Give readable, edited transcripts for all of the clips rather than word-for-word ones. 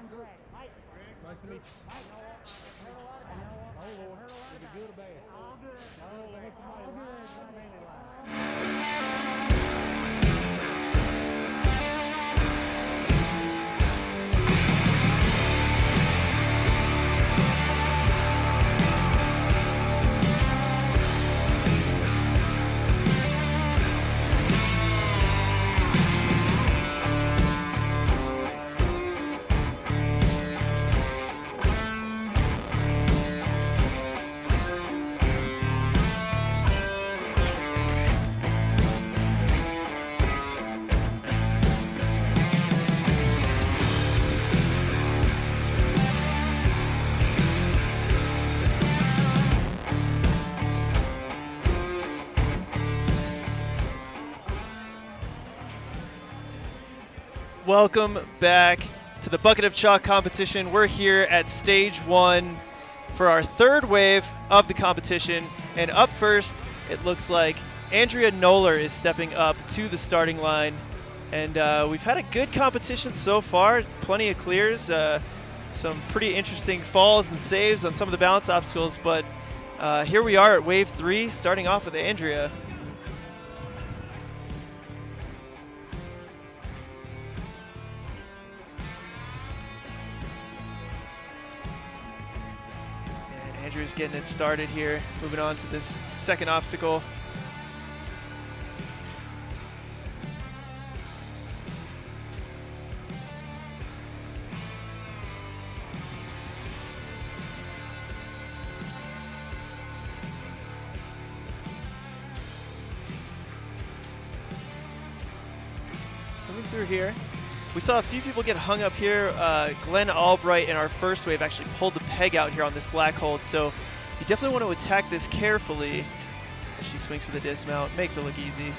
Nice to meet you. Oh, Lord. Is it good or bad? All good. Oh, they had somebody Welcome back to the Bucket of Chalk competition. We're here at stage 1 for our third wave of the competition. And up first, it looks like Andrea Noller is stepping up to the starting line. And we've had a good competition so far, plenty of clears, some pretty interesting falls and saves on some of the balance obstacles. But here we are at wave 3, starting off with Andrea. Andrew's getting it started here. Moving on to this second obstacle. Moving through here. We saw a few people get hung up here. Glenn Albright in our first wave actually pulled the peg out here on this black hold, so you definitely want to attack this carefully as she swings for the dismount. Makes it look easy.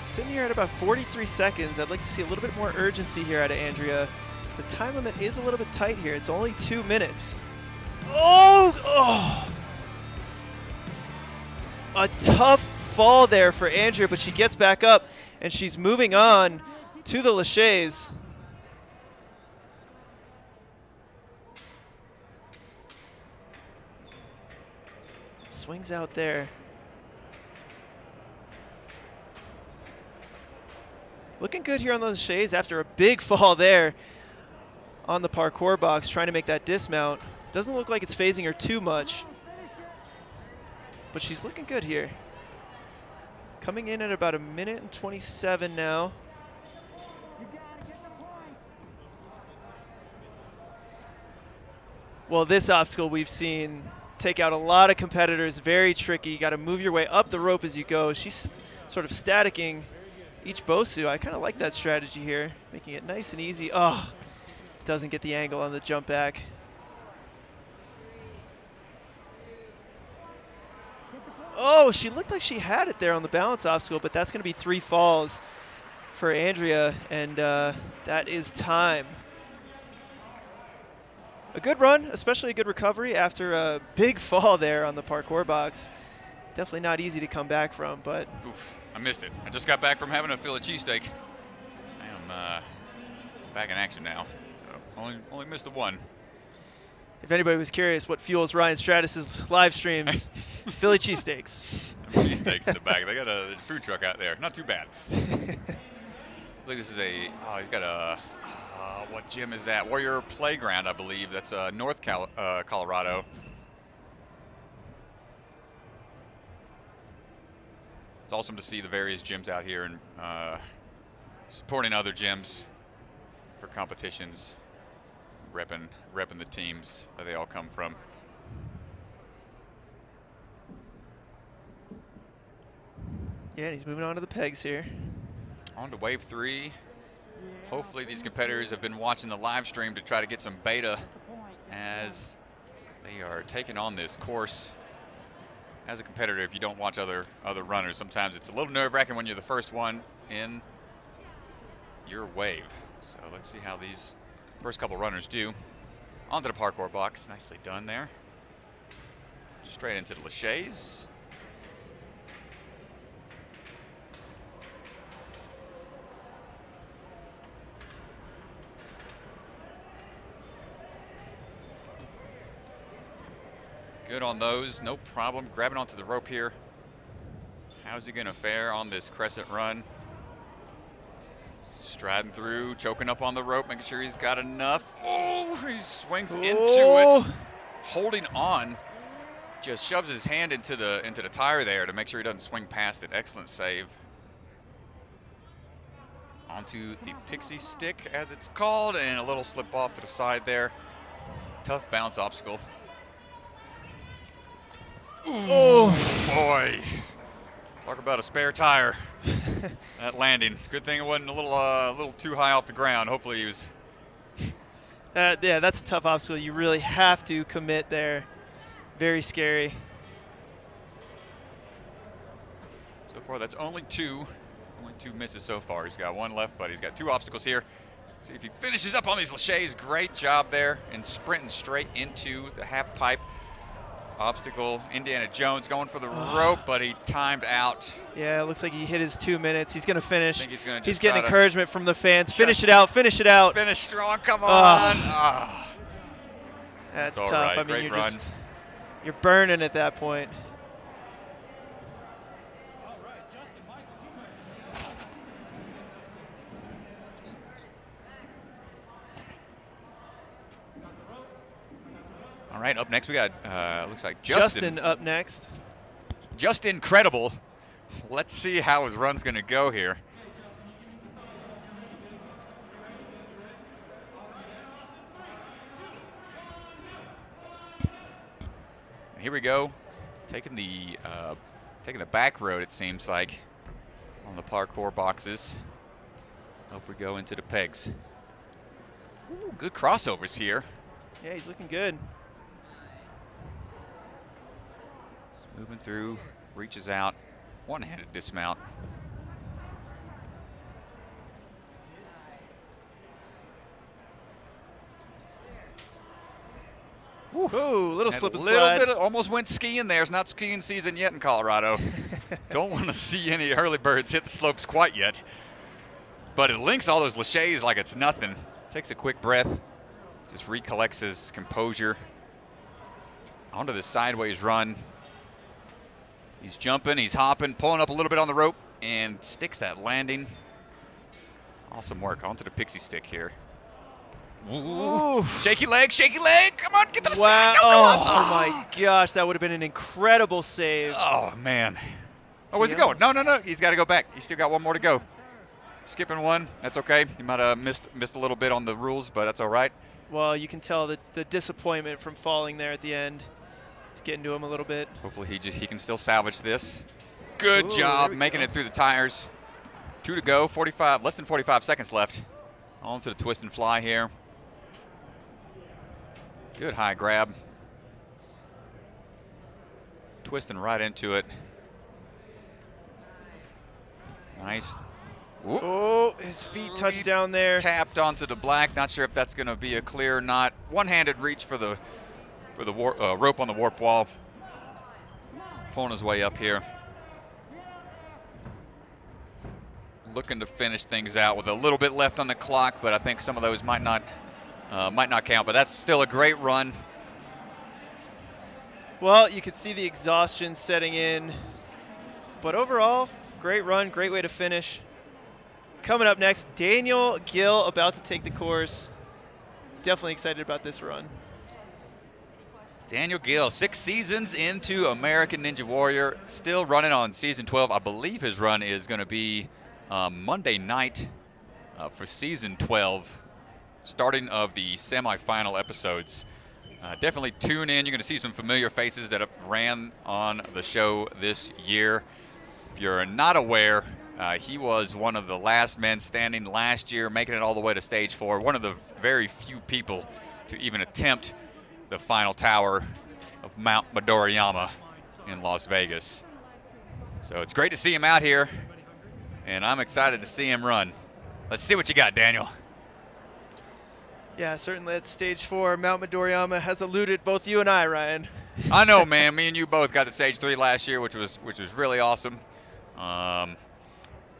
Sitting here at about 43 seconds. I'd like to see a little bit more urgency here out of Andrea. The time limit is a little bit tight here. It's only 2 minutes. Oh! A tough fall there for Andrea, but she gets back up and she's moving on to the laches. Swings out there. Looking good here on the laches after a big fall there on the parkour box, trying to make that dismount. Doesn't look like it's phasing her too much, but she's looking good here. Coming in at about 1:27 now. Well, this obstacle we've seen take out a lot of competitors. Very tricky. You got to move your way up the rope as you go. She's sort of staticking each Bosu. I kind of like that strategy here, making it nice and easy. Oh, doesn't get the angle on the jump back. Oh, she looked like she had it there on the balance obstacle, but that's going to be 3 falls for Andrea, and that is time. A good run, especially a good recovery after a big fall there on the parkour box. Definitely not easy to come back from, but... Oof, I missed it. I just got back from having a Philly cheesesteak. I am back in action now, so only missed the one. If anybody was curious what fuels Ryan Stratus's live streams, Philly cheesesteaks. Cheesesteaks in the back. They got a food truck out there. Not too bad. I think this is he's got a, what gym is that? Warrior Playground, I believe. That's North Colorado. It's awesome to see the various gyms out here and supporting other gyms for competitions. Repping the teams that they all come from. Yeah, and he's moving on to the pegs here. On to wave 3. Hopefully these competitors have been watching the live stream to try to get some beta as they are taking on this course. As a competitor, if you don't watch other runners, sometimes it's a little nerve-wracking when you're the first one in your wave. So let's see how these first couple runners do. Onto the parkour box. Nicely done there. Straight into the laches. Good on those, no problem. Grabbing onto the rope here. How's he gonna fare on this crescent run? Striding through, choking up on the rope, making sure he's got enough. Oh, he swings into it, holding on. Just shoves his hand into the tire there to make sure he doesn't swing past it. Excellent save. Onto the pixie stick, as it's called, and a little slip off to the side there. Tough bounce obstacle. Ooh, oh boy! Talk about a spare tire. That landing. Good thing it wasn't a little too high off the ground. Hopefully he was. Yeah, that's a tough obstacle. You really have to commit there. Very scary. So far, that's only two misses so far. He's got one left, but he's got 2 obstacles here. See if he finishes up on these laches. Great job there, and sprinting straight into the half pipe obstacle. Indiana Jones going for the rope, but he timed out. Yeah, it looks like he hit his 2 minutes. He's going to finish. I think he's going to He's getting encouragement from the fans. Finish it out. Finish it out. Finish strong. Come on. That's all tough. right. I mean, Great you're burning at that point. All right, up next we got, looks like Justin up next. Just incredible. Let's see how his run's going to go here. Here we go, taking the back road, it seems like, on the parkour boxes. Up we go into the pegs. Ooh, good crossovers here. Yeah, he's looking good. Moving through, reaches out, one-handed dismount. Ooh, little slip and slide. A little bit, almost went skiing there. It's not skiing season yet in Colorado. Don't want to see any early birds hit the slopes quite yet. But it links all those laches like it's nothing. Takes a quick breath, just recollects his composure. Onto the sideways run. He's jumping, he's hopping, pulling up a little bit on the rope, and sticks that landing. Awesome work. Onto the pixie stick here. Ooh. Shaky leg, shaky leg. Come on, get to the side. Oh my gosh, that would have been an incredible save. Oh, man. Oh, where's he going? No. He's got to go back. He's still got one more to go. Skipping one. That's okay. He might have missed a little bit on the rules, but that's all right. Well, you can tell the disappointment from falling there at the end. It's getting to him a little bit. Hopefully he can still salvage this. Good job making it through the tires. 2 to go, less than 45 seconds left. On to the twist and fly here. Good high grab. Twisting right into it. Nice. Whoop. Oh, his feet touched down there. Tapped onto the black. Not sure if that's going to be a clear or not. One-handed reach for the rope on the warp wall. Pulling his way up here. Looking to finish things out with a little bit left on the clock, but I think some of those might not count. But that's still a great run. Well, you could see the exhaustion setting in. But overall, great run, great way to finish. Coming up next, Daniel Gill about to take the course. Definitely excited about this run. Daniel Gill, 6 seasons into American Ninja Warrior, still running on season 12. I believe his run is going to be Monday night for season 12, starting of the semifinal episodes. Definitely tune in. You're going to see some familiar faces that have ran on the show this year. If you're not aware, he was one of the last men standing last year, making it all the way to stage 4. One of the very few people to even attempt the final tower of Mount Midoriyama in Las Vegas. So it's great to see him out here, and I'm excited to see him run. Let's see what you got, Daniel. Yeah, certainly at stage 4, Mount Midoriyama has eluded both you and I, Ryan. I know, man. Me and you both got to stage 3 last year, which was really awesome. Man,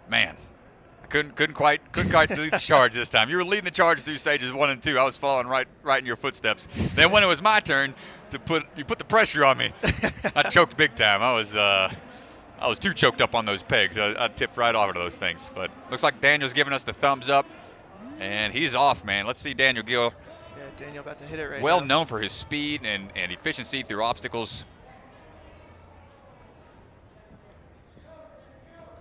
I couldn't quite lead the charge this time. You were leading the charge through stages 1 and 2. I was following right in your footsteps. Then when it was my turn to put the pressure on me, I choked big time. I was too choked up on those pegs. I tipped right off of those things. But looks like Daniel's giving us the thumbs up, and he's off, man. Let's see Daniel Gill. Yeah, Daniel about to hit it right now. Well known for his speed and efficiency through obstacles.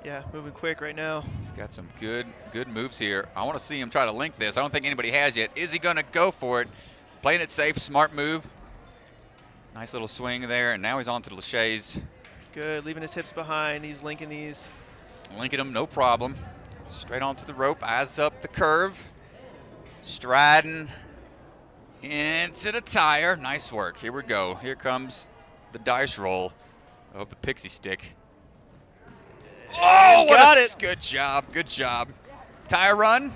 Yeah, moving quick right now. He's got some good moves here. I want to see him try to link this. I don't think anybody has yet. Is he going to go for it? Playing it safe, smart move. Nice little swing there, and now he's on to the Lachey's. Good, leaving his hips behind. He's linking these. Linking them, no problem. Straight onto the rope, eyes up the curve. Striding into the tire. Nice work. Here we go. Here comes the dice roll of the pixie stick. Oh, got it. Good job. Good job. Tire run.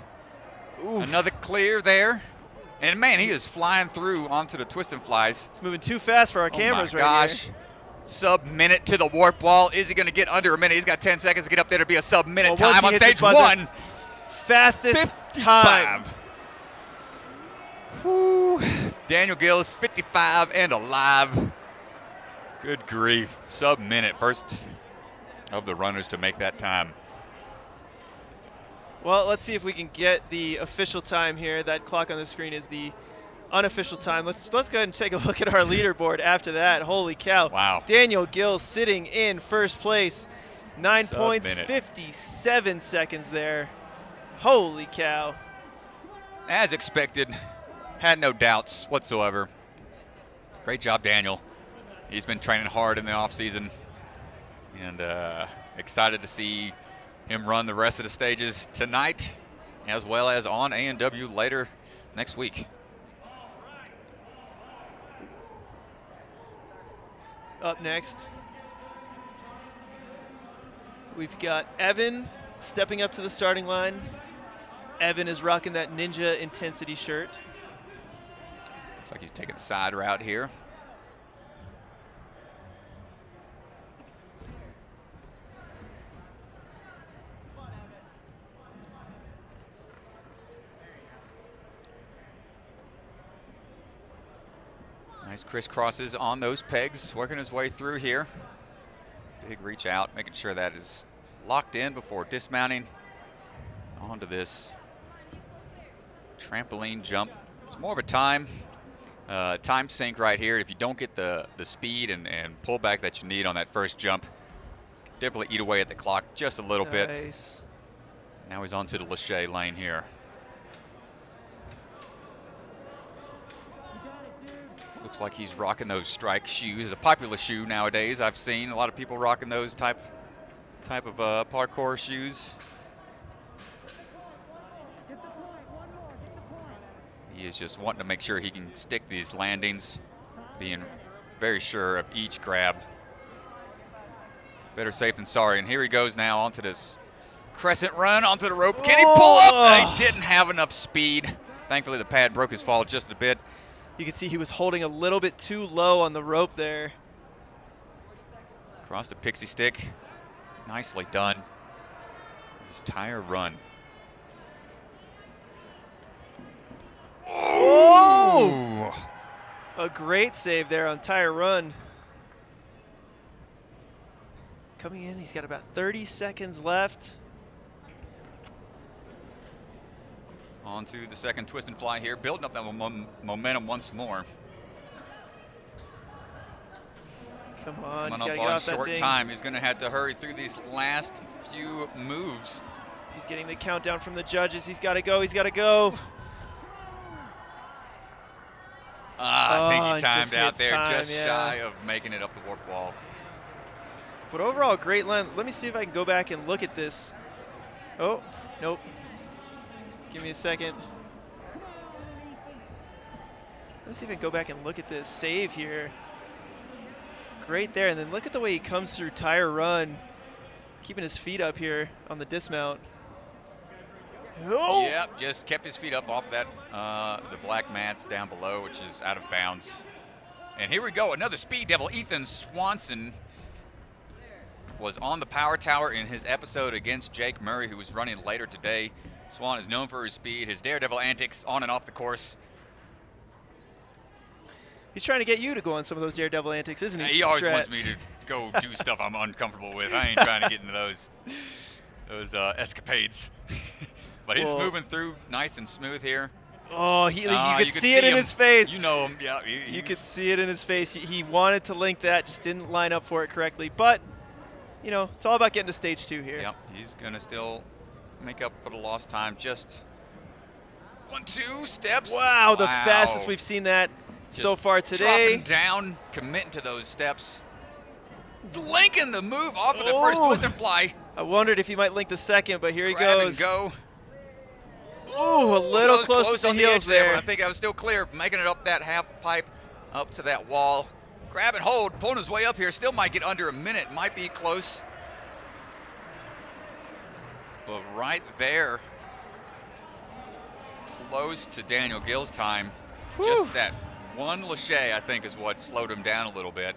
Oof. Another clear there. And, man, he is flying through onto the twist and flies. It's moving too fast for our cameras right here. Sub-minute to the warp wall. Is he going to get under a minute? He's got 10 seconds to get up there to be a sub-minute time on stage 1. Fastest 55. time. Whew. Daniel Gill is 55 and alive. Good grief. Sub-minute. First of the runners to make that time. Well, let's see if we can get the official time here. That clock on the screen is the unofficial time. Let's go ahead and take a look at our leaderboard after that. Holy cow. Wow. Daniel Gill sitting in first place. 9 points, Sub-minute. 57 seconds there. Holy cow. As expected. Had no doubts whatsoever. Great job, Daniel. He's been training hard in the offseason. And excited to see him run the rest of the stages tonight, as well as on A&W later next week. Up next, we've got Evan stepping up to the starting line. Evan is rocking that Ninja Intensity shirt. Looks like he's taking the side route here. Nice crisscrosses on those pegs, working his way through here. Big reach out, making sure that is locked in before dismounting onto this trampoline jump. It's more of a time sink right here. If you don't get the speed and pullback that you need on that first jump, definitely eat away at the clock just a little bit. Now he's onto the Lachey lane here. Looks like he's rocking those strike shoes. It's a popular shoe nowadays. I've seen a lot of people rocking those type of parkour shoes. He is just wanting to make sure he can stick these landings, being very sure of each grab. Better safe than sorry. And here he goes now onto this crescent run onto the rope. Can he pull up? He didn't have enough speed. Thankfully, the pad broke his fall just a bit. You can see he was holding a little bit too low on the rope there. Across the pixie stick. Nicely done. This tire run. Oh! A great save there on tire run. Coming in, he's got about 30 seconds left. On to the second twist and fly here, building up that momentum once more. Come on, he's Coming gotta up get on off that short thing. time. He's going to have to hurry through these last few moves. He's getting the countdown from the judges. He's got to go. He's got to go. I think he timed just out there, just yeah. shy of making it up the warp wall. But overall, great line. Let me see if I can go back and look at this. Oh, nope. Give me a second. Let's see if I can go back and look at this save here. Great there, and then look at the way he comes through tire run, keeping his feet up here on the dismount. Oh! Yep, just kept his feet up off that the black mats down below, which is out of bounds. And here we go, another speed devil, Ethan Swanson. was on the power tower in his episode against Jake Murray, who was running later today. Swan is known for his speed, his daredevil antics on and off the course. He's trying to get you to go on some of those daredevil antics, isn't he? He always wants me to go do stuff I'm uncomfortable with. I ain't trying to get into those escapades. But he's moving through nice and smooth here. Oh, you could see it in his face. You know him, yeah. You could see it in his face. He wanted to link that, just didn't line up for it correctly. But, you know, it's all about getting to stage 2 here. Yep, he's going to still make up for the lost time. Just 1-2 steps. Wow, the fastest we've seen that so far today. Dropping down, committing to those steps. Linking the move off of the first butterfly. I wondered if he might link the second, but here he Grab goes. And go. Ooh, a little close to on the the heels edge there, there. but I think I was still clear, making it up that half pipe, up to that wall. Grab and hold, pulling his way up here. Still might get under a minute, might be close. But right there, close to Daniel Gill's time. Whew. Just that one lâché, I think, is what slowed him down a little bit.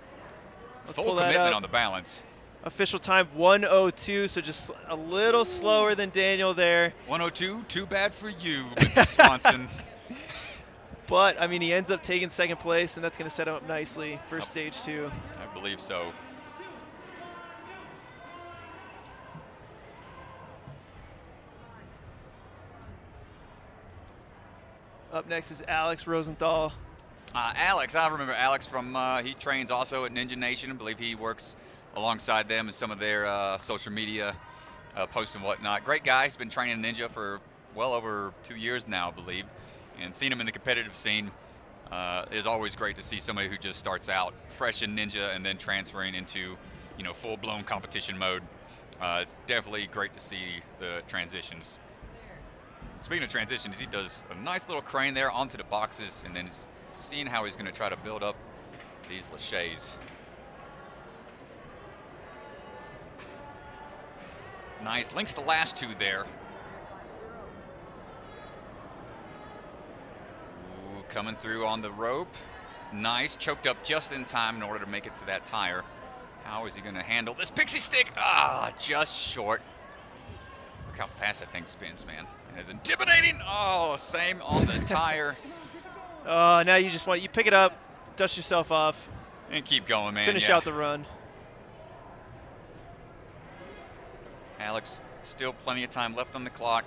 Full commitment on the balance. Official time 1:02, so just a little slower than Daniel there. 1:02, too bad for you, Mr. Swanson. But, I mean, he ends up taking second place, and that's going to set him up nicely for stage 2. I believe so. Up next is Alex Rosenthal. Alex, I remember Alex from, he trains also at Ninja Nation. I believe he works alongside them in some of their social media posts and whatnot. Great guy. He's been training Ninja for well over 2 years now, I believe, and seen him in the competitive scene. Is always great to see somebody who just starts out fresh in Ninja and then transferring into, you know, full-blown competition mode. It's definitely great to see the transitions. Speaking of transitions, he does a nice little crane there onto the boxes, and then seeing how he's going to try to build up these lâchés. Nice, links the last two there. Ooh, coming through on the rope. Nice, choked up just in time in order to make it to that tire. How is he going to handle this pixie stick? Ah, just short. Look how fast that thing spins, man. It is intimidating. Oh, same on the tire. Now you just you pick it up, dust yourself off, and keep going, man. Finish out the run. Alex, still plenty of time left on the clock.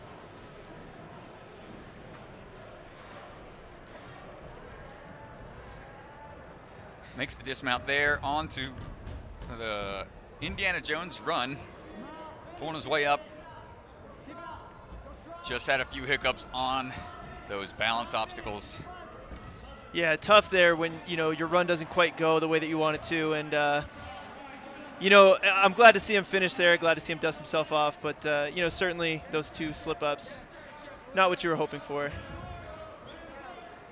Makes the dismount there onto the Indiana Jones run. Pulling his way up. Just had a few hiccups on those balance obstacles. Yeah, tough there when, you know, your run doesn't quite go the way that you want it to. And, you know, I'm glad to see him finish there. Glad to see him dust himself off. But, you know, certainly those two slip-ups, not what you were hoping for.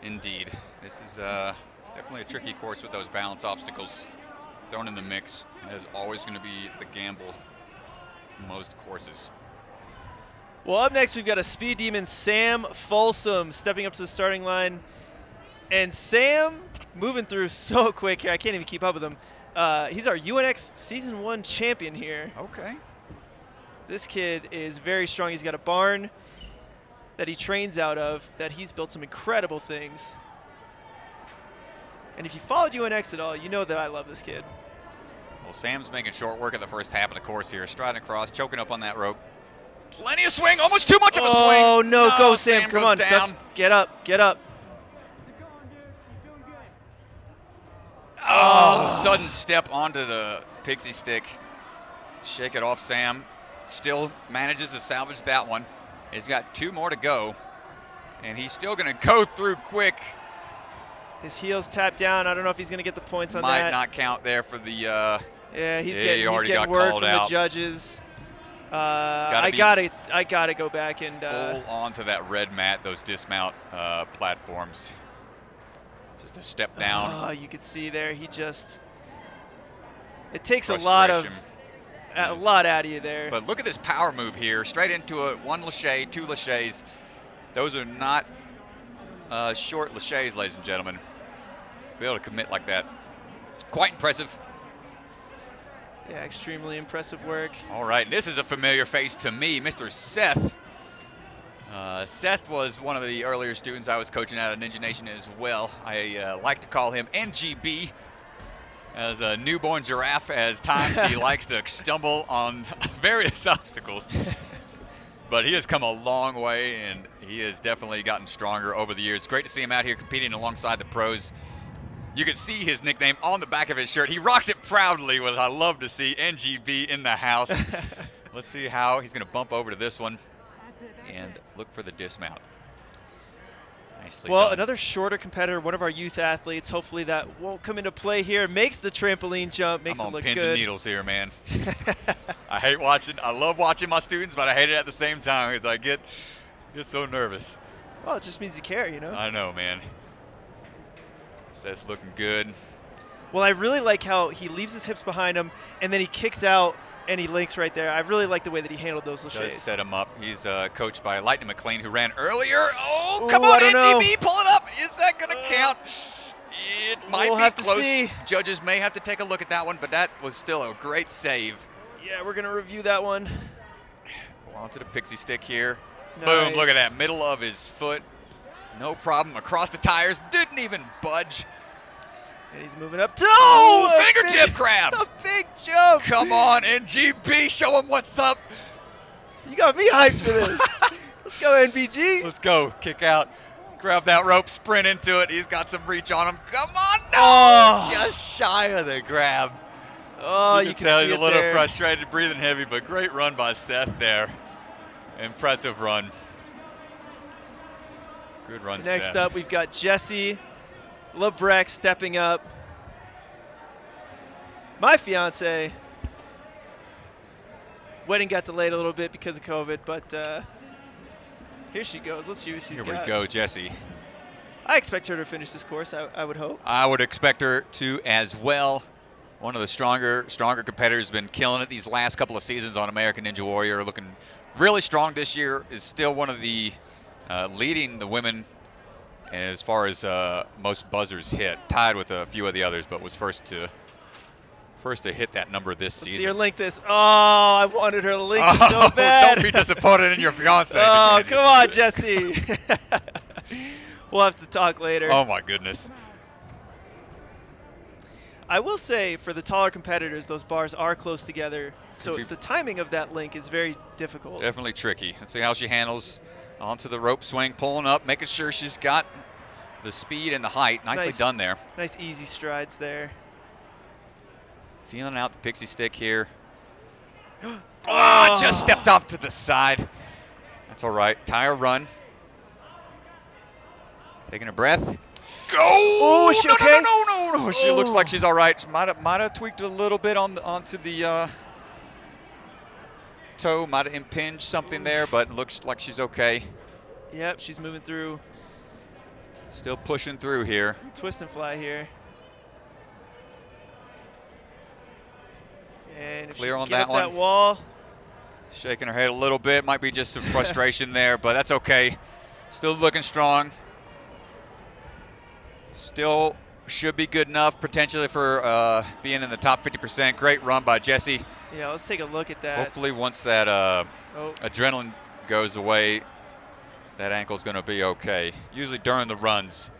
Indeed. This is definitely a tricky course with those balance obstacles thrown in the mix. That is always going to be the gamble in most courses. Well, up next, we've got a speed demon, Sam Folsom, stepping up to the starting line. And Sam moving through so quick here. I can't even keep up with him. He's our UNX Season 1 champion here. Okay. This kid is very strong. He's got a barn that he trains out of that he's built some incredible things. And if you followed UNX at all, you know that I love this kid. Well, Sam's making short work of the first half of the course here. Striding across, choking up on that rope. Plenty of swing, almost too much of a swing. Oh, no, go Sam, come on. Down. Get up, get up. Oh, sudden step onto the pixie stick. Shake it off, Sam. Still manages to salvage that one. He's got two more to go, and he's still going to go through quick. His heels tapped down. I don't know if he's going to get the points on that. Might not count there for the. Yeah, he's he already getting got word called from out. the judges. I gotta go back and full onto that red mat, those dismount platforms. Just a step down. Oh, you could see there. He just. It takes a lot out of you there. But look at this power move here, straight into a one lâché, two lâchés. Those are not short lâchés, ladies and gentlemen. To be able to commit like that, quite impressive. Yeah, extremely impressive work. All right, this is a familiar face to me, Mr. Seth. Seth was one of the earlier students I was coaching out of Ninja Nation as well. I like to call him NGB, as a newborn giraffe. As times he likes to stumble on various obstacles. But he has come a long way, and he has definitely gotten stronger over the years. Great to see him out here competing alongside the pros. You can see his nickname on the back of his shirt. He rocks it proudly, which I love to see. NGB in the house. Let's see how he's going to bump over to this one and look for the dismount. Nicely done. Another shorter competitor, one of our youth athletes. Hopefully that won't come into play here. Makes the trampoline jump, makes it look good. I'm on pins and needles here, man. I love watching my students, but I hate it at the same time because I get so nervous. Well, it just means you care, you know? I know, man. Seth's looking good. Well, I really like how he leaves his hips behind him, and then he kicks out, and he links right there. I really like the way that he handled those laches. Does set him up. He's coached by Lightning McLean, who ran earlier. Oh, Ooh, come on, I don't know. NGB, pull it up. Is that going to count? It might We'll be have to close. see. Judges may have to take a look at that one, but that was still a great save. Yeah, we're going to review that one. Onto the pixie stick here. Nice. Boom, look at that. Middle of his foot. No problem. Across the tires. Didn't even budge. And he's moving up to fingertip grab. A big jump. Come on, NGB. Show him what's up. You got me hyped for this. Let's go, NBG. Let's go. Kick out. Grab that rope. Sprint into it. He's got some reach on him. Come on. No. Oh. Just shy of the grab. Oh, you can tell he's a little there. frustrated, breathing heavy, but great run by Seth there. Impressive run. Good run, Seth. Next up, we've got Jesse Lebrecht stepping up. My fiance. Wedding got delayed a little bit because of COVID, but here she goes. Let's see what she's got. Here we go, Jesse. I expect her to finish this course, I would hope. I would expect her to as well. One of the stronger competitors, has been killing it these last couple of seasons on American Ninja Warrior, looking really strong this year. Is still one of the leading the women as far as most buzzers hit, tied with a few of the others, but was first to hit that number this season. Let's see her link this. Oh, I wanted her to link it so bad. Don't be disappointed in your fiance. Oh, come on, Jesse. We'll have to talk later. Oh my goodness. I will say, for the taller competitors, those bars are close together, so the timing of that link is very difficult. Definitely tricky. Let's see how she handles onto the rope swing, pulling up, making sure she's got the speed and the height. Nicely done there. Nice easy strides there. Feeling out the pixie stick here. Oh, just stepped off to the side. That's all right. Tire run. Taking a breath. Go! Oh, is she okay? No. She looks like she's all right. She might have tweaked a little bit onto the toe. Might have impinged something there, but looks like she's okay. Yep, she's moving through. Still pushing through here. Twist and fly here. And clear on that one. That wall. Shaking her head a little bit. Might be just some frustration there, but that's okay. Still looking strong. Still should be good enough potentially for being in the top 50%. Great run by Jesse. Yeah, let's take a look at that. Hopefully once that adrenaline goes away, that ankle's going to be okay. Usually during the runs,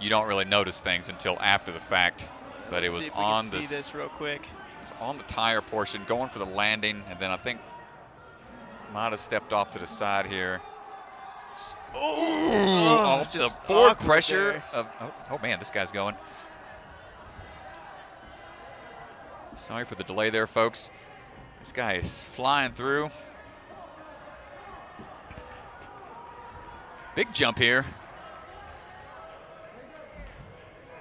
you don't really notice things until after the fact. But it was on the see this real quick. It's on the tire portion, going for the landing, and then I think might have stepped off to the side here. Off the forward pressure of oh man, this guy's going. Sorry for the delay there, folks. This guy is flying through. Big jump here.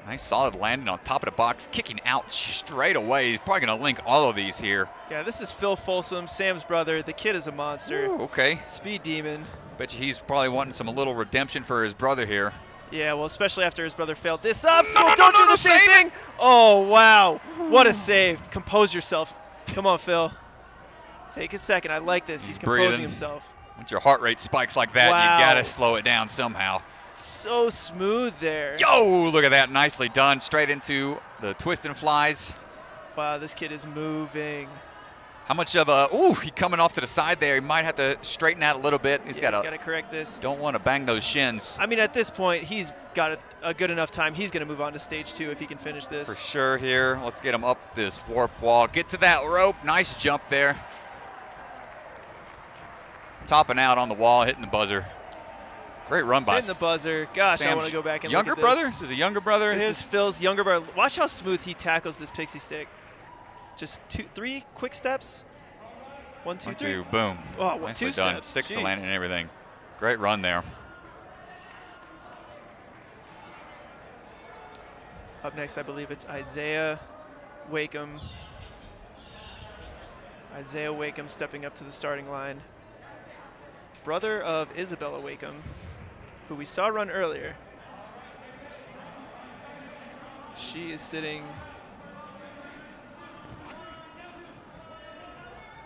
Nice solid landing on top of the box, kicking out straight away. He's probably going to link all of these here. Yeah, this is Phil Folsom, Sam's brother. The kid is a monster. Ooh, okay. Speed demon. Bet you he's probably wanting a little redemption for his brother here. Yeah, well, especially after his brother failed this up. Don't do the same thing. Oh, wow. What a save. Compose yourself. Come on, Phil. Take a second. I like this. He's composing breathing. himself. Once your heart rate spikes like that, you got to slow it down somehow. So smooth there. Yo, look at that. Nicely done. Straight into the twist and flies. Wow, this kid is moving. How much of a, ooh, he coming off to the side there. He might have to straighten out a little bit. He's got to correct this. Don't want to bang those shins. I mean, at this point, he's got a good enough time. He's going to move on to stage 2 if he can finish this. For sure here. Let's get him up this warp wall. Get to that rope. Nice jump there. Topping out on the wall, hitting the buzzer. Great run by hitting the buzzer. Gosh, I want to go back and younger look at brother? this. This is a younger brother of his? This is Phil's younger brother. Watch how smooth he tackles this pixie stick. Just 3 quick steps. 1, 2, 3. Boom. Oh, nicely 2 done. steps. Sticks the Jeez. landing and everything. Great run there. Up next, I believe it's Isaiah Wakeham. Isaiah Wakeham stepping up to the starting line. Brother of Isabella Wakeham, who we saw run earlier. She is sitting.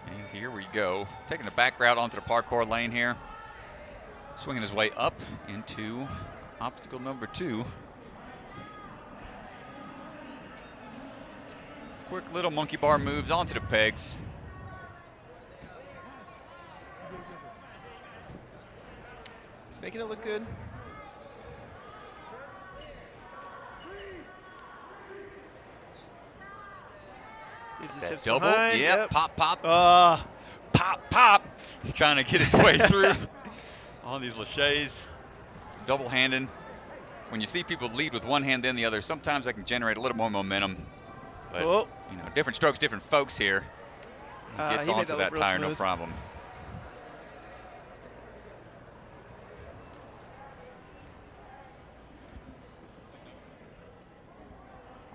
And here we go. Taking the back route onto the parkour lane here. Swinging his way up into obstacle number 2. Quick little monkey bar moves onto the pegs. He's making it look good. Leaves his hips Double. behind. Yep. Pop, pop. Pop, pop. Trying to get his way through on these laches. Double handing. When you see people lead with one hand then the other, sometimes that can generate a little more momentum. But, you know, different strokes, different folks here. He gets onto that tire, no problem.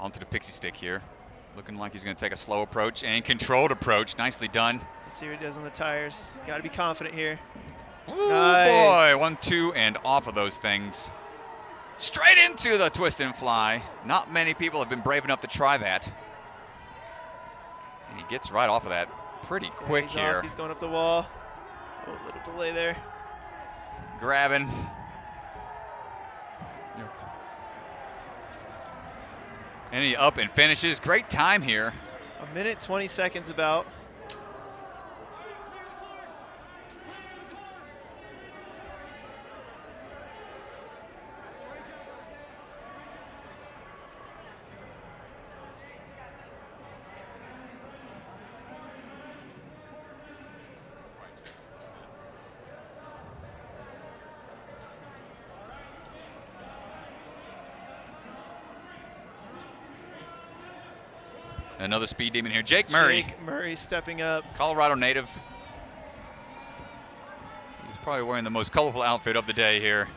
Onto the pixie stick here. Looking like he's going to take a slow approach and controlled approach. Nicely done. Let's see what he does on the tires. Got to be confident here. Ooh, nice. Boy. 1, 2, and off of those things. Straight into the twist and fly. Not many people have been brave enough to try that. And he gets right off of that pretty quick he's here. He's going up the wall. Oh, a little delay there. Grabbing. And he up and finishes. Great time here. 1 minute, 20 seconds about. Another speed demon here. Jake Murray. Jake Murray stepping up. Colorado native. He's probably wearing the most colorful outfit of the day here.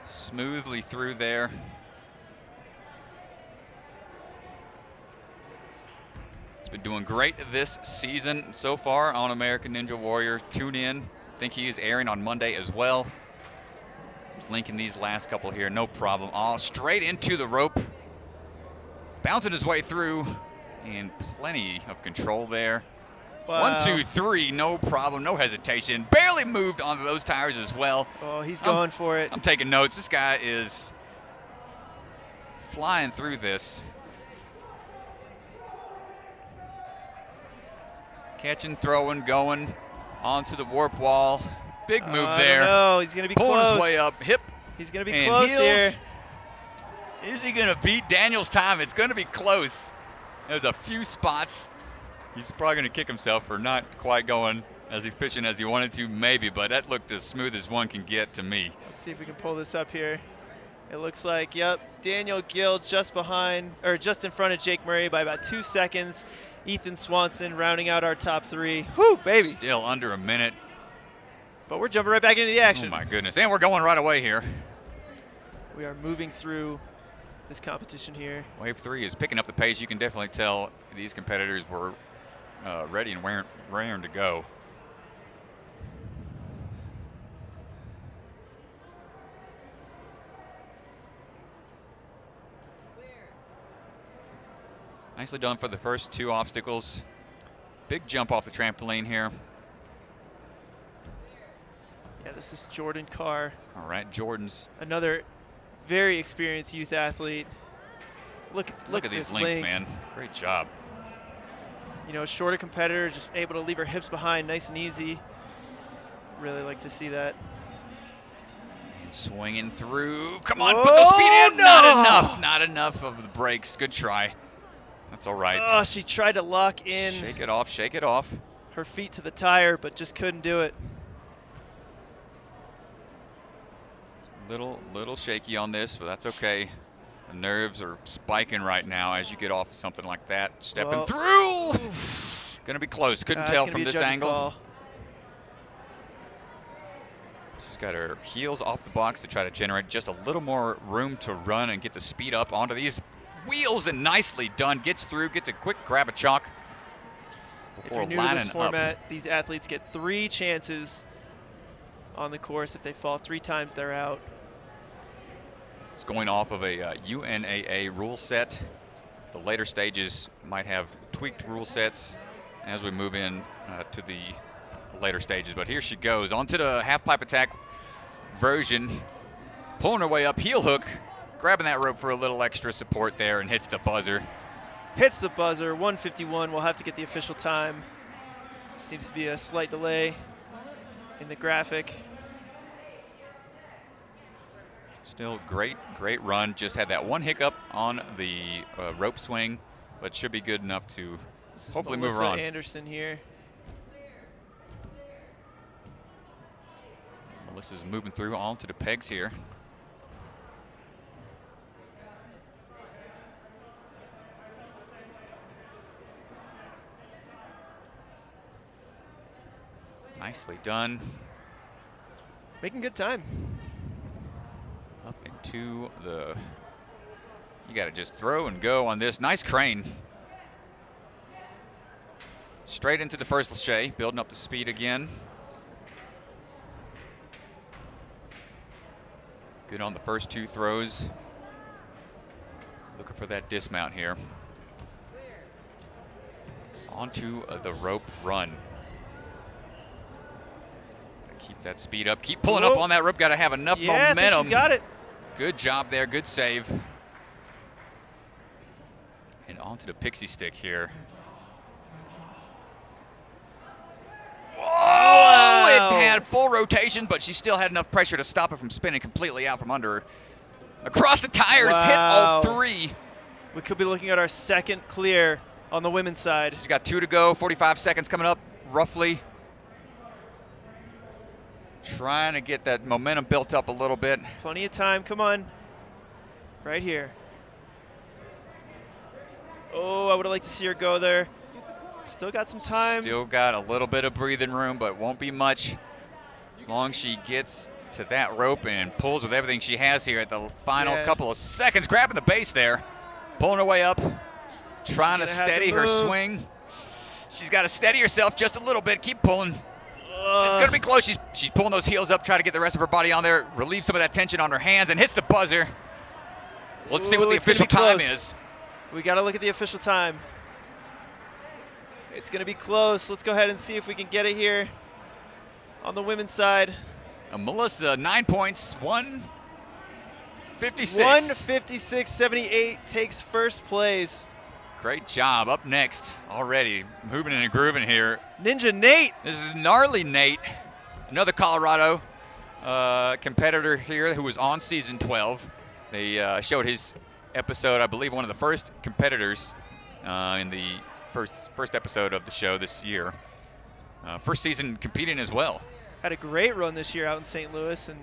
Smoothly through there. He's been doing great this season so far on American Ninja Warrior. Tune in. I think he is airing on Monday as well. Linking these last couple here, no problem. All straight into the rope. Bouncing his way through. And plenty of control there. Wow. 1, 2, 3, no problem, no hesitation. Barely moved onto those tires as well. Oh, he's going for it. I'm taking notes. This guy is flying through this. Catching, throwing, going onto the warp wall. Big move there. No, he's going to be pulling close. his way up. Hip. He's going to be close heels. here. Is he going to beat Daniel's time? It's going to be close. There's a few spots. He's probably going to kick himself for not quite going as efficient as he wanted to, maybe, but that looked as smooth as one can get to me. Let's see if we can pull this up here. It looks like, yep, Daniel Gill just behind, or just in front of Jake Murray by about 2 seconds. Ethan Swanson rounding out our top 3. Whoo, baby. Still under a minute. But we're jumping right back into the action. Oh, my goodness. And we're going right away here. We are moving through this competition here. Wave 3 is picking up the pace. You can definitely tell these competitors were ready and raring to go. Nicely done for the first 2 obstacles. Big jump off the trampoline here. Yeah, this is Jordan Carr. All right, Jordan's. Another very experienced youth athlete. Look at these this links, link. man. Great job. You know, shorter competitor, just able to leave her hips behind nice and easy. Really like to see that. And swinging through. Come on, Whoa, put those feet in. no! Not enough. Not enough of the brakes. Good try. That's all right. Oh, she tried to lock in. Shake it off. Shake it off. Her feet to the tire, but just couldn't do it. Little shaky on this, but that's okay. The nerves are spiking right now as you get off of something like that. Stepping through. Gonna be close. Couldn't tell from this angle. Call. She's got her heels off the box to try to generate just a little more room to run and get the speed up onto these wheels, and nicely done. Gets through, gets a quick grab of chalk before if you're new to this format, up. These athletes get 3 chances on the course. If they fall 3 times, they're out. It's going off of a UNAA rule set. The later stages might have tweaked rule sets as we move in to the later stages. But here she goes onto the half pipe attack version, pulling her way up, heel hook, grabbing that rope for a little extra support there, and hits the buzzer. Hits the buzzer, 1:51. We'll have to get the official time. Seems to be a slight delay in the graphic. Still great run. Just had that one hiccup on the rope swing, but should be good enough to hopefully move her on. Anderson here. Melissa's moving through onto the pegs here. Nicely done. Making good time. Up into the, you got to just throw and go on this. Nice crane. Straight into the first lache, building up the speed again. Good on the first 2 throws. Looking for that dismount here. Onto the rope run. Keep that speed up. Keep pulling up on that rope. Got to have enough momentum. I think she's got it. Good job there. Good save. And onto the pixie stick here. Whoa! Wow. It had full rotation, but she still had enough pressure to stop it from spinning completely out from under her. Across the tires, hit all 3. We could be looking at our second clear on the women's side. She's got 2 to go. 45 seconds coming up, roughly. Trying to get that momentum built up a little bit. Plenty of time. Come on. Right here. Oh, I would have liked to see her go there. Still got some time. Still got a little bit of breathing room, but won't be much. As long as she gets to that rope and pulls with everything she has here at the final couple of seconds. Grabbing the base there. Pulling her way up. Trying to steady her swing. She's got to steady herself just a little bit. Keep pulling. It's going to be close. She's pulling those heels up, trying to get the rest of her body on there, relieve some of that tension on her hands, and hits the buzzer. Let's see what the official time is. We got to look at the official time. It's going to be close. Let's go ahead and see if we can get it here on the women's side. Melissa, 9 points, 1:56. 1:56.78 takes first place. Great job. Up next already, moving and grooving here. Ninja Nate. This is gnarly Nate, another Colorado competitor here who was on season 12. They showed his episode, I believe, one of the first competitors in the first episode of the show this year. First season competing as well. Had a great run this year out in St. Louis, and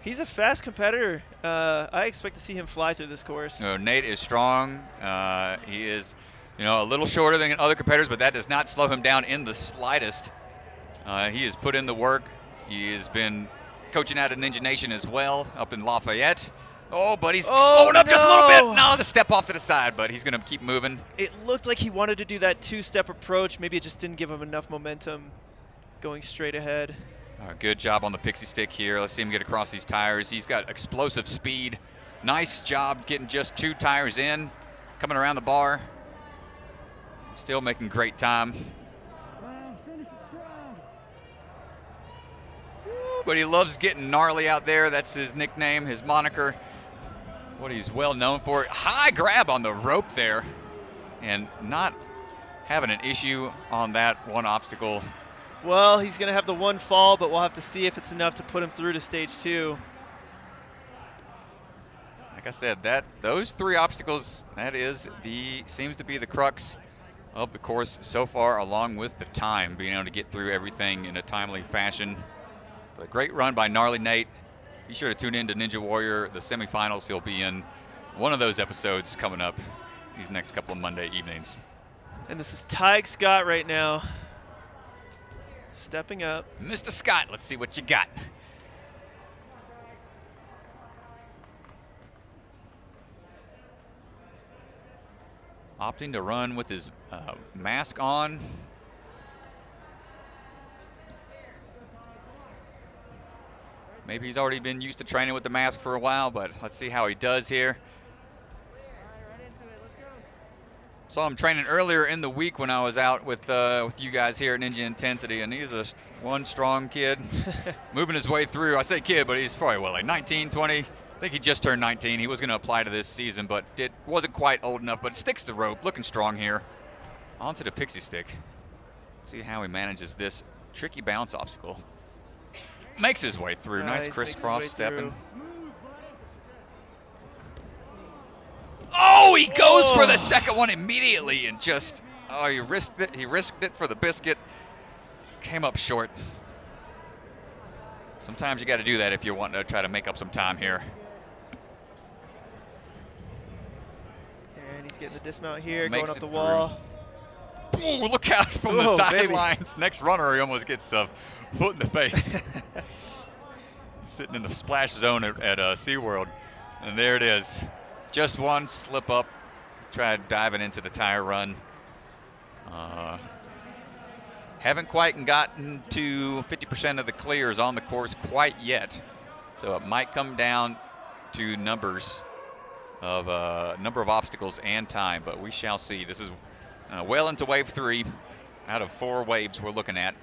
he's a fast competitor. I expect to see him fly through this course. Nate is strong. He is, a little shorter than other competitors, but that does not slow him down in the slightest. He has put in the work. He has been coaching out at Ninja Nation as well, up in Lafayette. Oh, but he's slowing up just a little bit. No, the step off to the side, but he's going to keep moving. It looked like he wanted to do that 2-step approach. Maybe it just didn't give him enough momentum going straight ahead. Good job on the pixie stick here. Let's see him get across these tires. He's got explosive speed. Nice job getting just 2 tires in, coming around the bar. Still making great time. But he loves getting gnarly out there. That's his nickname, his moniker. what he's well known for. High grab on the rope there, and not having an issue on that one obstacle. Well, he's going to have the one fall, but we'll have to see if it's enough to put him through to stage 2. Like I said, those 3 obstacles, seems to be the crux of the course so far, along with the time, being able to get through everything in a timely fashion. But a great run by Gnarly Nate. Be sure to tune in to Ninja Warrior, the semifinals. He'll be in one of those episodes coming up these next couple of Monday evenings. And this is Tyke Scott right now. Stepping up. Mr. Scott, let's see what you got. Opting to run with his mask on. Maybe he's already been used to training with the mask for a while, but let's see how he does here. Saw him training earlier in the week when I was out with you guys here at Ninja Intensity, and he's one strong kid, moving his way through. I say kid, but he's probably, like 19, 20. I think he just turned 19. He was going to apply to this season, but it wasn't quite old enough, but sticks to rope, looking strong here. Onto the pixie stick. Let's see how he manages this tricky bounce obstacle. Makes his way through. Nice crisscross stepping. Oh, he goes for the second one immediately and just, he risked it. He risked it for the biscuit. Just came up short. Sometimes you got to do that if you want to try to make up some time here. And he's getting the dismount here, Makes going up the wall. Ooh, look out from the sidelines. Next runner, he almost gets a foot in the face. Sitting in the splash zone at SeaWorld. And there it is. Just one slip up. Tried diving into the tire run. Haven't quite gotten to 50% of the clears on the course quite yet. So it might come down to numbers of number of obstacles and time, but we shall see. This is well into wave 3 out of 4 waves we're looking at.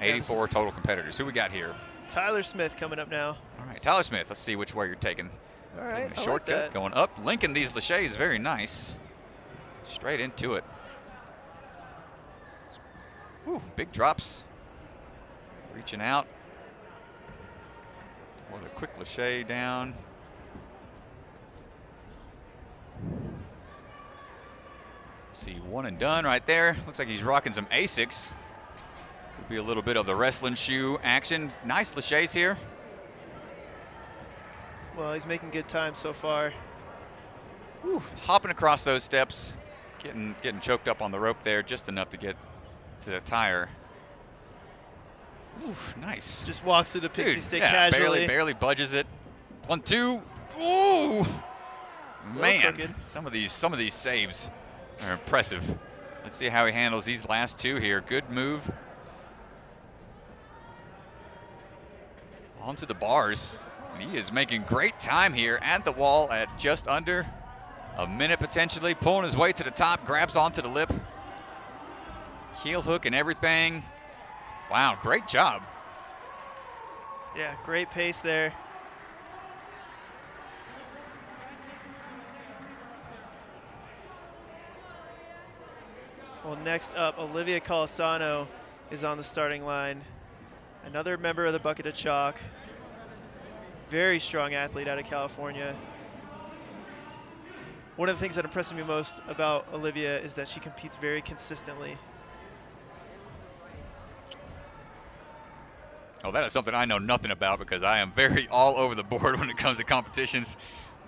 84 total competitors. Who we got here? Tyler Smith coming up now. All right, Tyler Smith. Let's see which way you're taking. All right, taking a shortcut, like that. Going up, linking these laches, very nice. Straight into it. Ooh, big drops. Reaching out. With a quick lache down. See, one and done right there. Looks like he's rocking some Asics. Could be a little bit of the wrestling shoe action. Nice laches here. Well, he's making good time so far. Whew, hopping across those steps. Getting choked up on the rope there, just enough to get to the tire. Ooh, nice. Just walks through the pixie stick yeah, casually. Barely budges it. 1, 2. Ooh, man. Crooked. Some of these saves are impressive. Let's see how he handles these last 2 here. Good move. Onto the bars. And he is making great time here at the wall at just under a minute potentially. Pulling his way to the top, grabs onto the lip. Heel hook and everything. Wow, great job. Yeah, great pace there. Well, next up, Olivia Colasano is on the starting line. Another member of the Bucket of Chalk. Very strong athlete out of California. One of the things that impresses me most about Olivia is that she competes very consistently. Oh, that is something I know nothing about because I am very all over the board when it comes to competitions.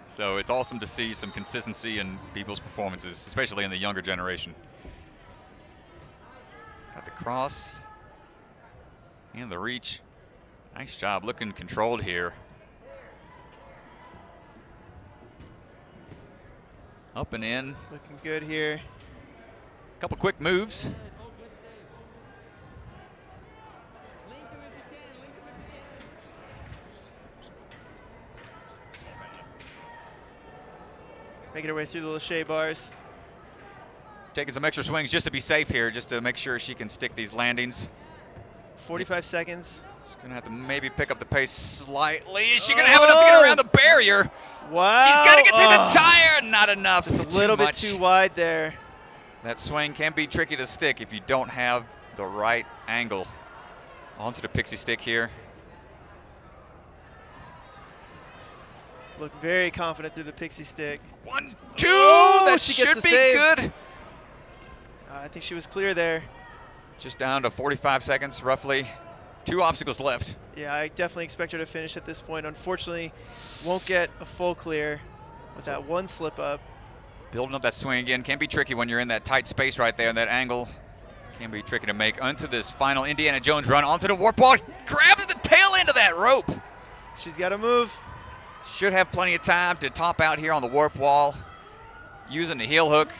So it's awesome to see some consistency in people's performances, especially in the younger generation. Got the cross and the reach. Nice job, looking controlled here. Up and in. Looking good here. Couple quick moves. Making her way through the lache bars. Taking some extra swings just to be safe here, just to make sure she can stick these landings. 45 seconds. She's going to have to maybe pick up the pace slightly. Is she going to have enough to get around the barrier? Wow. She's got to get through the tire. Not enough. Just a little bit too wide there. That swing can be tricky to stick if you don't have the right angle. Onto the pixie stick here. Look very confident through the pixie stick. 1, 2. Oh, that she gets should the be save. good. I think she was clear there. Just down to 45 seconds, roughly. 2 obstacles left. Yeah, I definitely expect her to finish at this point. Unfortunately, won't get a full clear with that one slip up. Building up that swing again can be tricky when you're in that tight space right there. That angle can be tricky to make. Onto this final Indiana Jones run. Onto the warp wall. Grabs the tail end of that rope. She's got to move. Should have plenty of time to top out here on the warp wall. Using the heel hook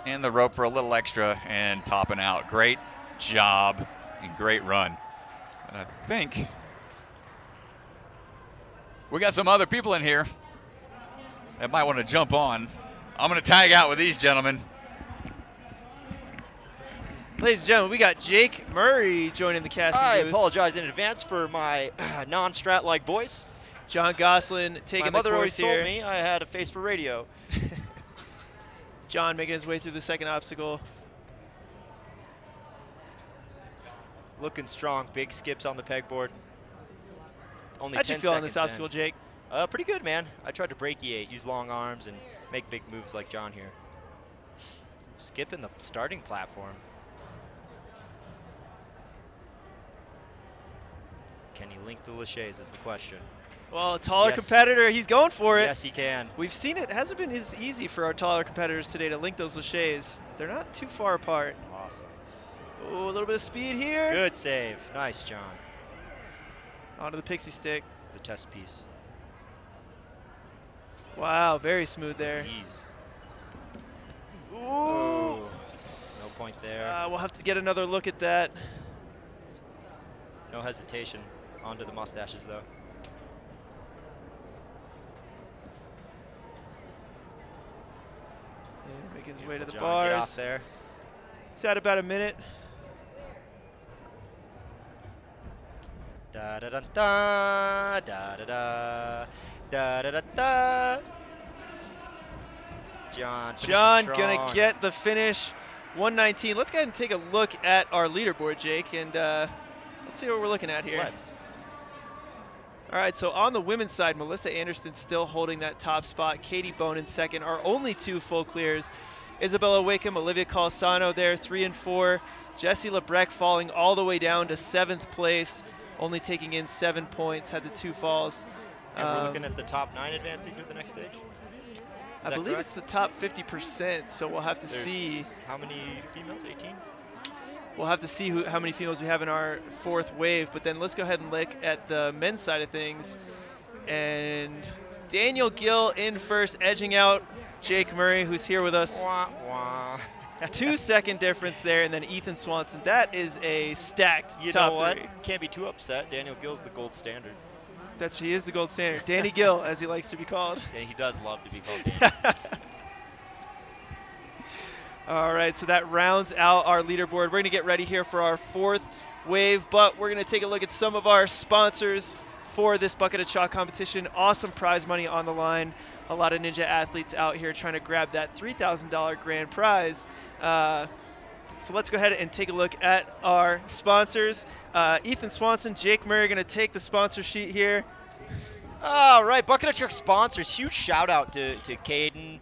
and the rope for a little extra and topping out. Great job and great run. And I think we got some other people in here that might want to jump on. I'm going to tag out with these gentlemen. Ladies and gentlemen, we got Jake Murray joining the casting I booth. apologize in advance for my non-strat-like voice. John Goslin taking My the mother course always here. told me I had a face for radio. John making his way through the second obstacle. Looking strong, big skips on the pegboard. Only How'd 10 you feel on seconds this obstacle, in. Jake? Pretty good, man. I tried to break E8, use long arms, and make big moves like John here. Skipping the starting platform. Can he link the laches is the question. Well, a taller Yes. competitor, he's going for it. Yes, he can. We've seen it hasn't been as easy for our taller competitors today to link those laches. They're not too far apart. Awesome. Oh, a little bit of speed here. Good save. Nice, John. Onto the pixie stick. The test piece. Wow, very smooth there. With ease. Ooh. Oh, no point there. We'll have to get another look at that. No hesitation. Onto the mustaches, though. Yeah, making his way to the John, get off bars. there. He's at about a minute. Da da da da da da da da da da da. John Gonna get the finish. 119. Let's go ahead and take a look at our leaderboard, Jake, and let's see what we're looking at here. Let's. All right, so on the women's side, Melissa Anderson still holding that top spot. Katie Bone in second. Our only 2 full clears. Isabella Wickham, Olivia Calzano there, 3 and 4. Jessie Lebrecht falling all the way down to 7th place, only taking in 7 points, had the 2 falls. And we're looking at the top 9 advancing to the next stage? I believe it's the top 50%, so we'll have to see. How many females? 18? We'll have to see how many females we have in our 4th wave. But then let's go ahead and look at the men's side of things. And Daniel Gill in first, edging out Jake Murray, who's here with us. Wah, wah. 2-second difference there, and then Ethan Swanson. That is a stacked You top know what? 3. Can't be too upset. Daniel Gill's the gold standard. He is the gold standard. Danny Gill, as he likes to be called. And he does love to be called Danny. All right, so that rounds out our leaderboard. We're going to get ready here for our 4th wave, but we're going to take a look at some of our sponsors for this Bucket of Chalk competition. Awesome prize money on the line. A lot of Ninja athletes out here trying to grab that $3,000 grand prize. So let's go ahead and take a look at our sponsors. Ethan Swanson, Jake Murray are going to take the sponsor sheet here. All right, Bucket of Chalk sponsors. Huge shout out to Caden.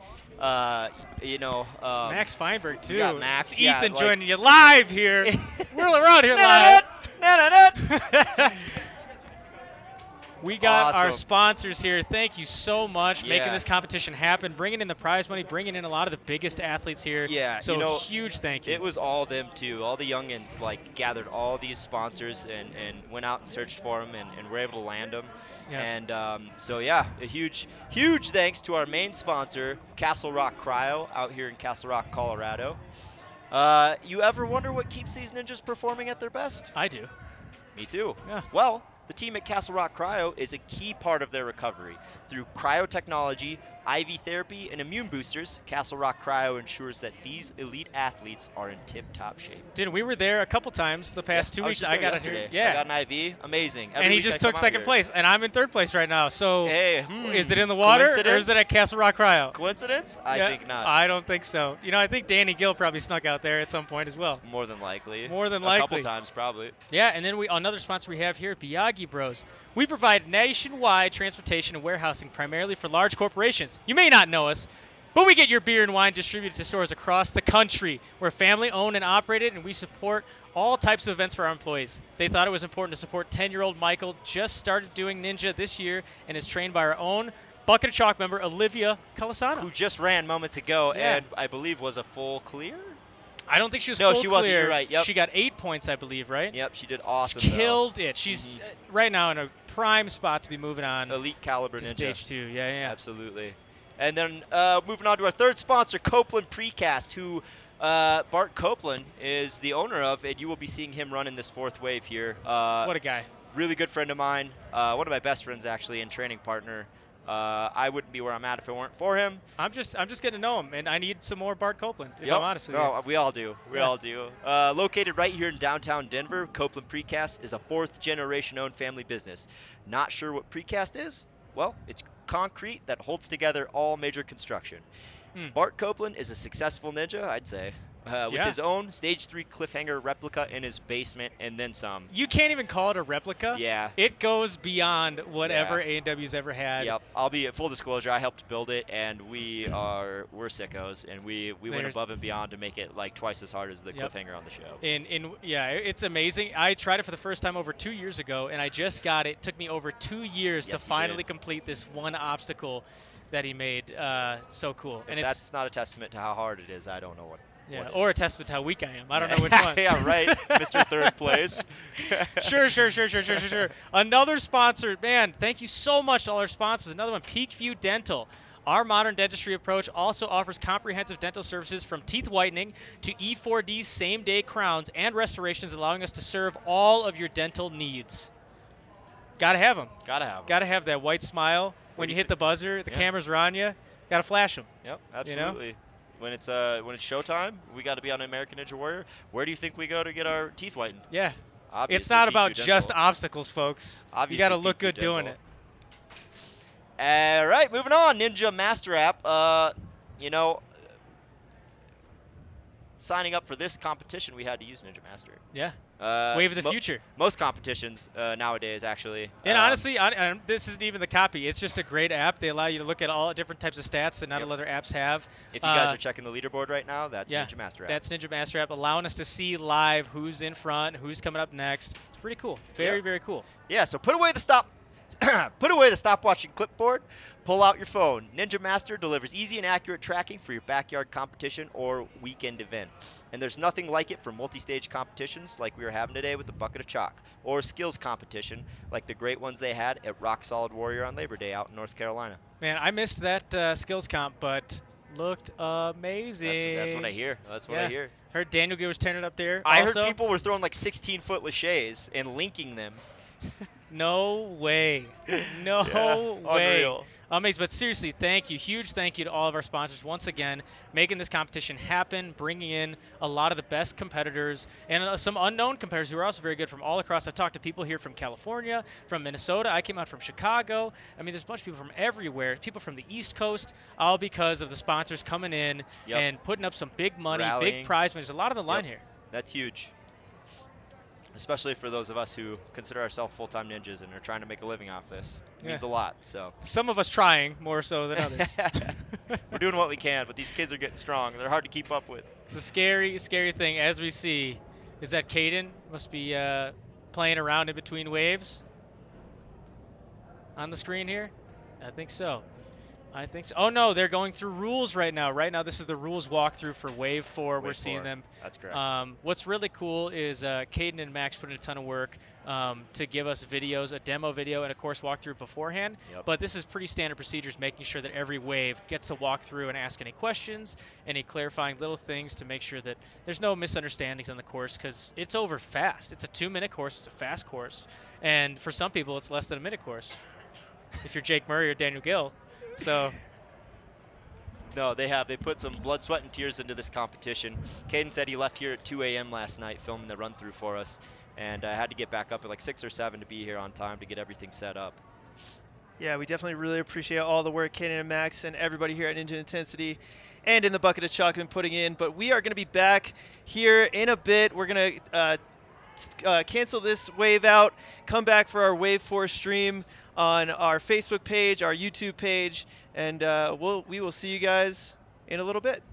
Max Feinberg, too. we got Max, It's yeah, Ethan like- joining you live here. We're around here live. We got our Awesome. sponsors here. Thank you so much making Yeah. this competition happen, bringing in the prize money, bringing in a lot of the biggest athletes here. Yeah, So huge thank you. It was all them too. All the youngins gathered all these sponsors and went out and searched for them and were able to land them. Yeah. And a huge thanks to our main sponsor, Castle Rock Cryo, out here in Castle Rock, Colorado. You ever wonder what keeps these ninjas performing at their best? I do. Me too. Yeah. Well, the team at Castle Rock Cryo is a key part of their recovery. Through cryo technology, IV therapy, and immune boosters, Castle Rock Cryo ensures that these elite athletes are in tip-top shape. Dude, we were there a couple times the past 2 I was weeks. just I there got yesterday. it here. Yeah. I got an IV. Amazing. Every And he week just I come took out second here. place, and I'm in third place right now. So Hey, is it in the water, or is it at Castle Rock Cryo? Coincidence? I Yeah, think not. I don't think so. You know, I think Danny Gill probably snuck out there at some point as well. More than likely. More than A likely. couple times, probably. Yeah, and then another sponsor we have here, Biagi Bros. We provide nationwide transportation and warehousing primarily for large corporations. You may not know us, but we get your beer and wine distributed to stores across the country. We're family owned and operated, and we support all types of events for our employees. They thought it was important to support 10-year-old Michael, just started doing Ninja this year and is trained by our own Bucket of Chalk member, Olivia Calisano. Who just ran moments ago Yeah. and I believe was a full clear? I don't think she was No, full she wasn't. clear. You're right. Yep. She got 8 points, I believe, right? Yep, she did awesome. She though. killed it. She's right now in a prime spot to be moving on Elite caliber to ninja. stage 2. Yeah. Absolutely. And then moving on to our third sponsor, Copeland Precast, who Bart Copeland is the owner of, and you will be seeing him run in this fourth wave here. What a guy. Really good friend of mine, one of my best friends actually, and training partner. I wouldn't be where I'm at if it weren't for him. I'm just getting to know him, and I need some more Bart Copeland, if Yep. I'm honest with you. No, we all do. We Yeah. all do. Located right here in downtown Denver, Copeland Precast is a fourth-generation owned family business. Not sure what precast is? Well, it's concrete that holds together all major construction. Bart Copeland is a successful ninja, I'd say, with Yeah. his own Stage 3 cliffhanger replica in his basement and then some. You can't even call it a replica. Yeah. It goes beyond whatever A&W's ever had. Yep. I'll be full disclosure. I helped build it, and we're sickos, and we went There's- above and beyond to make it like twice as hard as the Yep. cliffhanger on the show. Yeah, it's amazing. I tried it for the first time over 2 years ago, and I just got it. It took me over 2 years Yes, to you finally did. complete this one obstacle that he made. It's so cool. If that's not a testament to how hard it is, I don't know what. Yeah, what or a is. testament to how weak I am. I don't know which one. Yeah, right, Mr. Third Place. Sure. Another sponsor, man. Thank you so much to all our sponsors. Another one, Peakview Dental. Our modern dentistry approach also offers comprehensive dental services from teeth whitening to E4D same-day crowns and restorations, allowing us to serve all of your dental needs. Gotta have them. Gotta have that white smile when you hit the buzzer. The cameras are on you. Gotta flash them. Yep, absolutely. When it's showtime, we got to be on American Ninja Warrior. Where do you think we go to get our teeth whitened? Yeah. Obviously, It's not about Peakview just Dental. obstacles, folks. Obviously, You gotta look Peakview good doing Dental. it. All right, moving on. Ninja Master App. Signing up for this competition, we had to use Ninja Master. Yeah. Wave of the future. Most competitions nowadays, actually. And honestly, this isn't even the copy. It's just a great app. They allow you to look at all different types of stats that not all other apps have. If you guys are checking the leaderboard right now, that's Ninja Master App. That's Ninja Master App, allowing us to see live who's in front, who's coming up next. It's pretty cool. Very cool. Yeah, so put away the stopwatch and clipboard. Pull out your phone. Ninja Master delivers easy and accurate tracking for your backyard competition or weekend event. And there's nothing like it for multi-stage competitions like we were having today with the Bucket of Chalk, or skills competition like the great ones they had at Rock Solid Warrior on Labor Day out in North Carolina. Man, I missed that skills comp, but looked amazing. That's what I hear. That's what I hear. Heard Daniel Gill was tearing it up there. I also. heard people were throwing like 16-foot laches and linking them. No way. No way. Unreal. Amazing. But seriously, thank you. Huge thank you to all of our sponsors once again, making this competition happen, bringing in a lot of the best competitors and some unknown competitors who are also very good from all across. I talked to people here from California, from Minnesota. I came out from Chicago. I mean, there's a bunch of people from everywhere, people from the East Coast, all because of the sponsors coming in and putting up some big money, Rallying. big prize money. There's a lot on the line here. That's huge. Especially for those of us who consider ourselves full-time ninjas and are trying to make a living off this. It means a lot, so. Some of us trying more so than others. We're doing what we can, but these kids are getting strong. They're hard to keep up with. The scary thing, as we see, is that Caden must be playing around in between waves on the screen here. I think so. Oh, no, they're going through rules right now. Right now, this is the rules walkthrough for Wave 4. We're seeing them. That's correct. What's really cool is Caden and Max put in a ton of work to give us videos, a demo video, and a course walkthrough beforehand. But this is pretty standard procedures, making sure that every wave gets to walk through and ask any questions, any clarifying little things to make sure that there's no misunderstandings on the course, because it's over fast. It's a 2-minute course. It's a fast course. And for some people, it's less than a minute course, if you're Jake Murray or Daniel Gill. So No, they have. They put some blood, sweat, and tears into this competition. Caden said he left here at 2 a.m. last night filming the run through for us, and I had to get back up at like 6 or 7 to be here on time to get everything set up. Yeah, we definitely really appreciate all the work Kaden and Max and everybody here at Ninja Intensity and in the Bucket of Chalk have been putting in. But we are going to be back here in a bit. We're going to cancel this wave out, come back for our Wave 4 stream on our Facebook page, our YouTube page, and we will see you guys in a little bit.